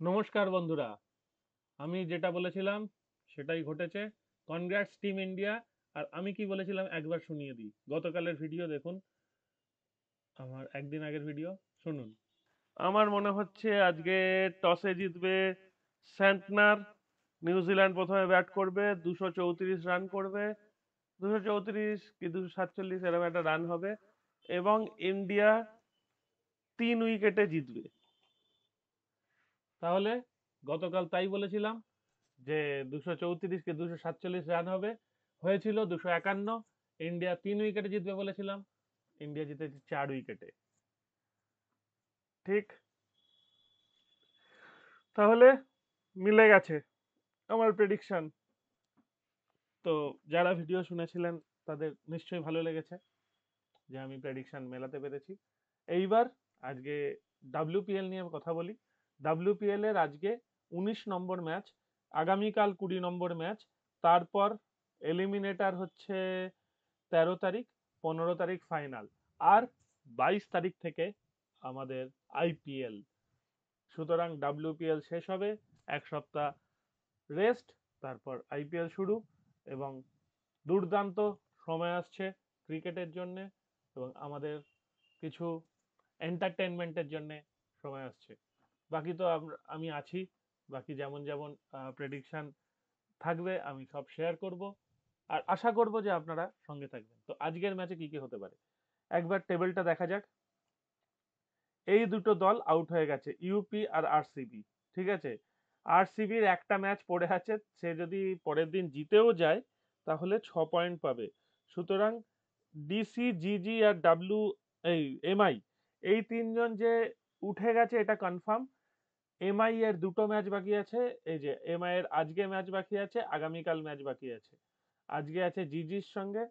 নমস্কার বন্ধুরা, আমি যেটা বলেছিলাম সেটাই ঘটেছে। Congrats team India. আর আমি কি বলেছিলাম একবার শুনিয়ে দিই। গতকালের ভিডিও দেখুন, আমার একদিন আগের ভিডিও শুনুন। আমার মনে হচ্ছে আজকে টসে জিতবে স্যান্টনার। নিউজিল্যান্ড প্রথমে ব্যাট করবে, 234 রান করবে। 234 কি 247 এরকম একটা রান হবে, এবং ইন্ডিয়া 3 উইকেটে জিতবে। তাহলে গতকাল তাই বলেছিলাম যে 234 কি 247 রান হবে, হয়েছিল 251। ইন্ডিয়া 3 উইকেটে জিতবে বলেছিলাম, ইন্ডিয়া জিতেছে 4 উইকেটে। ঠিক, তাহলে মিলে গেছে আমার প্রেডিকশন। তো যারা ভিডিও শুনেছিলেন তাদের নিশ্চয়ই ভালো লেগেছে যে আমি প্রেডিকশন মেলাতে পেরেছি। এইবার আজকে ডাব্লিউপিএল নিয়ে কথা বলি। ডাব্লিউপিএল এর আজকে 19 নম্বর ম্যাচ, আগামীকাল 20 নম্বর ম্যাচ, তারপর এলিমিনেটার হচ্ছে 13 তারিখ, 15 তারিখ ফাইনাল, আর 22 তারিখ থেকে আমাদের আইপিএল। সুতরাং ডাব্লিউপিএল শেষ হবে, এক সপ্তাহ রেস্ট, তারপর আইপিএল শুরু, এবং দুর্দান্ত সময় আসছে ক্রিকেটের জন্য, এবং আমাদের কিছু এন্টারটেনমেন্টের জন্য সময় আসছে। বাকি তো আমি আছি, বাকি যেমন যেমন প্রেডিকশন থাকবে আমি সব শেয়ার করব, আর আশা করব যে আপনারা সঙ্গে থাকবেন। তো আজকের ম্যাচে কি কি হতে পারে একবার টেবিলটা দেখা যাক। এই দুটো দল আউট হয়ে গেছে, ইউপি আর আরসিবি। ঠিক আছে, আরসিবির একটা ম্যাচ পড়ে আছে, সে যদি পরের দিন জিতেও যায় তাহলে 6 পয়েন্ট পাবে। সুতরাং ডিসি, জিজি আর ডাব্লিউ, এই এমআই, এই তিনজন যে উঠে গেছে এটা কনফার্ম। এমআই এর দুটো ম্যাচ বাকি আছে, এই যে এমআই এর আজকে ম্যাচ বাকি আছে, আগামীকাল ম্যাচ বাকি আছে। আজকে আছে জিজির সঙ্গে,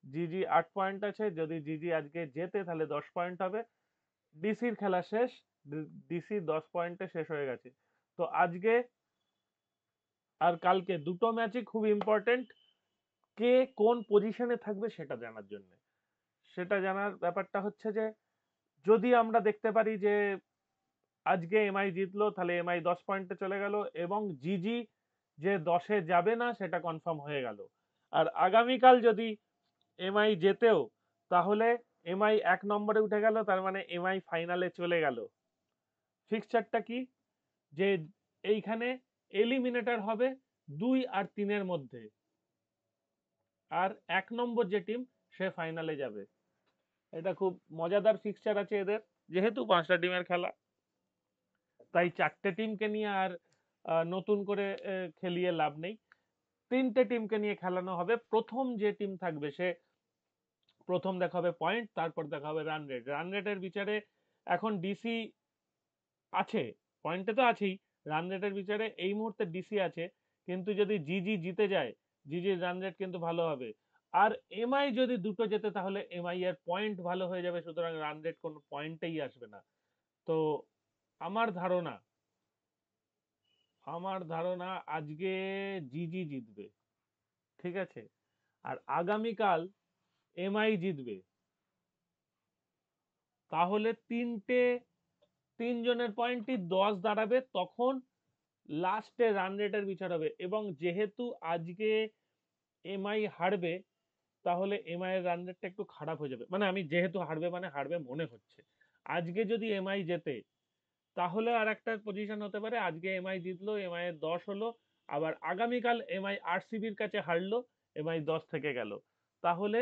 জিজি 8 পয়েন্ট আছে, যদি জিজি আজকে জেতে তাহলে 10 পয়েন্ট হবে। ডিসির খেলা শেষ, ডিসি 10 পয়েন্টে শেষ হয়ে গেছে। তো আজকে আর কালকে দুটো ম্যাচই খুব ইম্পর্টেন্ট, কে কোন পজিশনে থাকবে সেটা জানার জন্য। সেটা জানার ব্যাপারটা হচ্ছে যে যদি আমরা দেখতে পারি যে আজকে এমআই জিতলো তাহলে এমআই 10 পয়েন্টে চলে গেল, এবং জিজি যে 10-এ যাবে না সেটা কনফার্ম হয়ে গেল। আর আগামীকাল যদি এমআই জেতেও তাহলে এমআই 1 নম্বরে উঠে গেল, তার মানে এমআই ফাইনালে চলে গেল। ফিক্সচারটা কি, যে এইখানে এলিমিনেটর হবে 2 আর 3-এর মধ্যে, আর 1 নম্বর যে টিম সে ফাইনালে যাবে। এটা খুব মজাদার ফিক্সচার আছে এদের, যেহেতু 5টা টিমের খেলা, তাই 4টে টিমকে নিয়ে আর নতুন করে খেলিয়ে লাভ নেই। 3টে টিমকে নিয়ে খেলানো হবে, প্রথম যে টিম থাকবে সে প্রথম দেখা হবে পয়েন্ট, তারপর দেখা হবে রান রেট। রান রেটের বিচারে এখন ডিসি আছে, পয়েন্টে তো আছেই, রান রেটের বিচারে এই মুহূর্তে ডিসি আছে। কিন্তু যদি জিজি জিতে যায়, জিজির রান রেট কিন্তু ভালো হবে। আর এমআই যদি দুটো জেতে তাহলে এমআই এর পয়েন্ট ভালো হয়ে যাবে, সুতরাং রান রেট কোনো পয়েন্টেই আসবে না। তো আমার ধারণা আমার ধারণা আজকে জিজি জিতবে। ঠিক আছে, আর আগামীকাল এমআই জিতবে। তাহলে তিনজনের পয়েন্টই 10 দাঁড়াবে, তখন লাস্টে রান রেটের বিচার হবে। এবং যেহেতু আজকে এমআই হারবে, তাহলে এমআই এর রান রেটটা একটু খারাপ হয়ে যাবে। মানে আমি যেহেতু হারবে মানে হারবে মনে হচ্ছে, আজকে যদি এমআই জেতে তাহলে আর একটা পজিশন হতে পারে, আজকে এমআই জিতলো, এমআই এর 10 হলো, আবার আগামীকাল এমআই আরসিবির কাছে হারলো, এমআই 10 থেকে গেল। তাহলে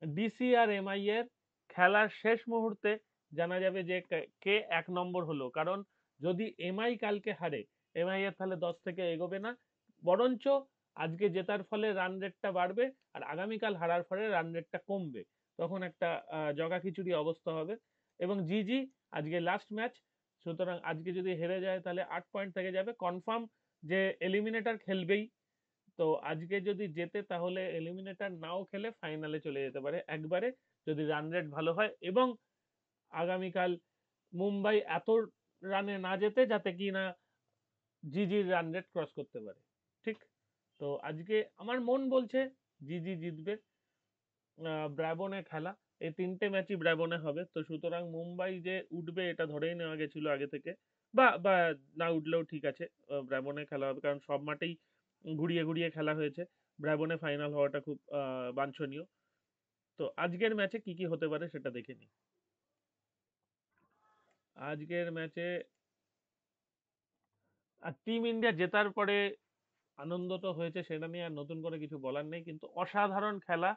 ডিসি আর এমআই এর খেলার শেষ মুহূর্তে জানা যাবে যে কে 1 নম্বর হলো। কারণ যদি এমআই কালকে হারে, এমআই এর তাহলে 10 থেকে এগোবে না, বরঞ্চ আজকে জেতার ফলে রান রেটটা বাড়বে, আর আগামীকাল হারার ফলে রান রেটটা কমবে। তখন একটা জগা খিচুড়ি অবস্থা হবে। এবং জিজি আজকে লাস্ট ম্যাচ, সুতরাং আজকে যদি হেরে যায় তাহলে 8 পয়েন্ট থেকে যাবে কনফার্ম, যে এলিমিনেটর খেলবেই। তো আজকে যদি জেতে তাহলে এলিমিনেটর নাও খেলে ফাইনালে চলে যেতে পারে একবারে, যদি রান রেট ভালো হয়, এবং আগামীকাল মুম্বাই এত রানে না যেতে যাতে কি না জিজির রান রেট ক্রস করতে পারে। ঠিক, তো আজকে আমার মন বলছে জিজি জিতবে। ব্রাবনে খেলা, এই ৩ টে ম্যাচই ব্রাভনে হবে। তো সুতরাং মুম্বাই যে উঠবে এটা ধরেই নেওয়া গেছিল আগে থেকে। বা না উঠলেও ঠিক আছে। ব্রাভনে খেলা হবে। কারণ সব মাঠেই ঘুরিয়ে, ঘুরিয়ে খেলা হয়েছে। ব্রাভনে ফাইনাল হওয়াটা খুব বাঞ্ছনীয়। তো আজকের ম্যাচে কি হতে পারে সেটা দেখে নিই। আজকের ম্যাচে টিম ইন্ডিয়া জেতার পরে আনন্দ তো হয়েছে, সেটা নিয়ে আর নতুন করে কিছু বলার নেই। কিন্তু অসাধারণ খেলা।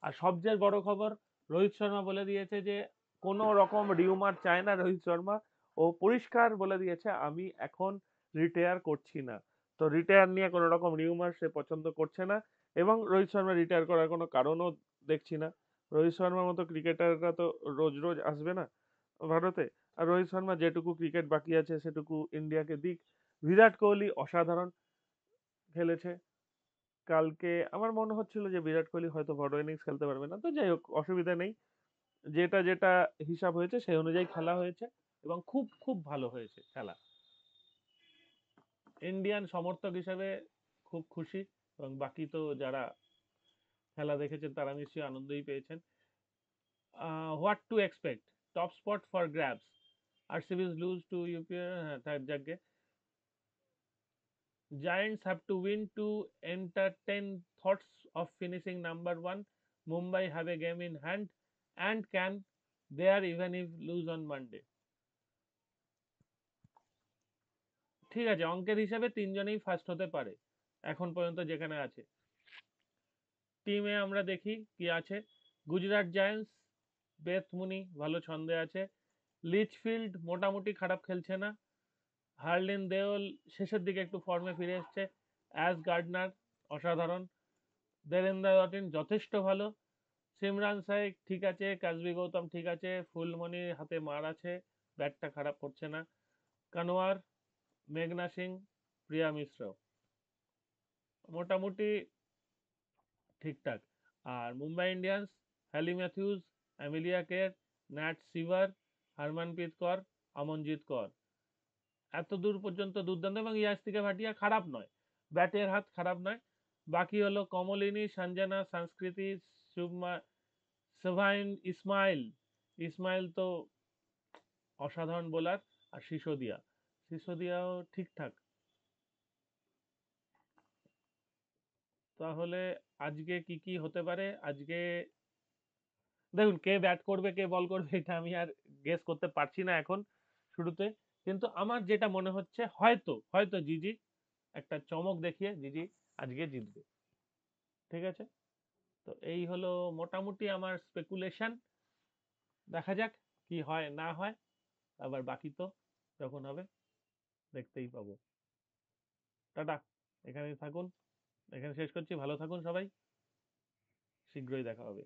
আর সবচেয়ে বড় খবর, রোহিত শর্মা বলে দিয়েছে যে কোনো রকম রিউমার চায় না রোহিত শর্মা। ও পরিষ্কার বলে দিয়েছে আমি এখন রিটায়ার করছি না। তো রিটায়ার নিয়ে কোনো রকম রিউমার সে পছন্দ করছে না। এবং রোহিত শর্মা রিটায়ার করার কোনো কারণও দেখছি না। রোহিত শর্মার মতো ক্রিকেটাররা তো রোজ রোজ আসবে না ভারতে। আর রোহিত শর্মা যেটুকু ক্রিকেট বাকি আছে সেটুকু ইন্ডিয়াকে দিক। বিরাট কোহলি অসাধারণ খেলেছে কালকে। আমার মনে হচ্ছিল যে বিরাট কোহলি হয়তো বড় ইনিংস খেলতে পারবে না। তো যাই হোক, অসুবিধা নেই। যেটা হিসাব হয়েছে সেই অনুযায়ী খেলা হয়েছে এবং খুব খুব ভালো হয়েছে খেলা। ইন্ডিয়ান সমর্থক হিসেবে খুব খুশি, এবং বাকি তো যারা খেলা দেখেছেন তারা নিশ্চয়ই আনন্দই পেয়েছেন। What to expect, top spot for grabs, RCB's lose to UP, হ্যাঁ তার যাকে Giants have to win to entertain thoughts of finishing number one. Mumbai have a game in hand and can there even if lose on Monday. ঠিক আছে, অঙ্কের হিসাবে তিনজনেই first হতে পারে এখন পর্যন্ত যেখানে আছে। টিমে আমরা দেখি কি আছে। গুজরাট জায়ান্টস, বেথ মুনি ভালো ছন্দে আছে। লিচফিল্ড মোটামুটি খারাপ খেলছে না। হার্লিন দেওল শেষের দিকে একটু ফর্মে ফিরে এসছে। অ্যাস গার্ডনার অসাধারণ। দেবেন্দর রটিন যথেষ্ট ভালো। সিমরান শাইখ ঠিক আছে। কাজবি গৌতম ঠিক আছে। ফুলমণির হাতে মার আছে, ব্যাটটা খারাপ করছে না। কানোয়ার, মেঘনা সিং, প্রিয়া মিশ্র মোটামুটি ঠিকঠাক। আর Mumbai Indians, Hayley Matthews, Amelia Kerr, Nat সিভার, Harmanpreet কর, অমনজিৎ কর এত দূর পর্যন্ত দুর্দান্ত। এবং ইয়াস্তিকা ভাটিয়া খারাপ নয়, ব্যাটের হাত খারাপ নয়। বাকি হলো কমলিনী, সঞ্জনা, সংস্কৃতি, শুভমা, সাভাইন, ইসমাইল। ইসমাইল তো অসাধারণ বোলার। আর সিসোদিয়া, সিসোদিয়াও ঠিকঠাক। তাহলে আজকে কি হতে পারে? আজকে দেখুন, কে ব্যাট করবে কে বল করবে এটা আমি আর গেস করতে পারছি না এখন শুরুতে। কিন্তু আমার যেটা মনে হচ্ছে হয়তো হয়তো জিজি একটা চমক দেখিয়ে জিজি আজকে জিতবে। ঠিক আছে, তো এই হলো মোটামুটি আমার স্পেকুলেশন। দেখা যাক কি হয় না হয়। আবার বাকি তো যখন হবে দেখতেই পাবো। টাটা, এখানেই থাকুন, এখানে শেষ করছি। ভালো থাকুন সবাই, শীঘ্রই দেখা হবে।